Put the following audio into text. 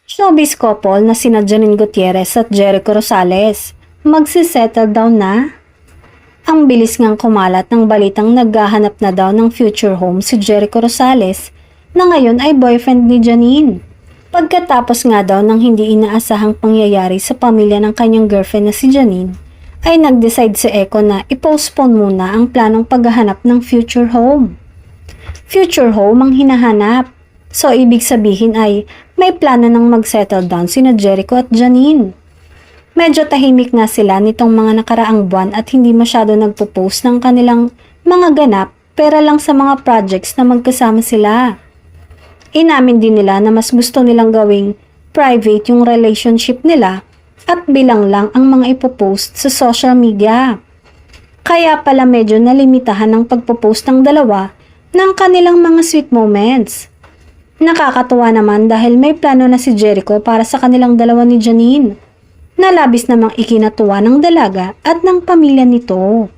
Showbiz couple na sina Janine Gutierrez at Jericho Rosales. Magsisettle down na? Ang bilis ngang kumalat ng balitang naghahanap na daw ng future home si Jericho Rosales na ngayon ay boyfriend ni Janine. Pagkatapos nga daw ng hindi inaasahang pangyayari sa pamilya ng kanyang girlfriend na si Janine, ay nag-decide si Eko na i-postpone muna ang planong paghahanap ng future home. Future home ang hinahanap. So, ibig sabihin ay may plano nang mag-settle down sina Jericho at Janine. Medyo tahimik nga sila nitong mga nakaraang buwan at hindi masyado nagpo-post ng kanilang mga ganap pera lang sa mga projects na magkasama sila. Inamin din nila na mas gusto nilang gawing private yung relationship nila at bilang lang ang mga ipopost sa social media. Kaya pala medyo nalimitahan ang pagpo-post ng dalawa ng kanilang mga sweet moments. Nakakatuwa naman dahil may plano na si Jericho para sa kanilang dalawa ni Janine, na labis namang ikinatuwa ng dalaga at ng pamilya nito.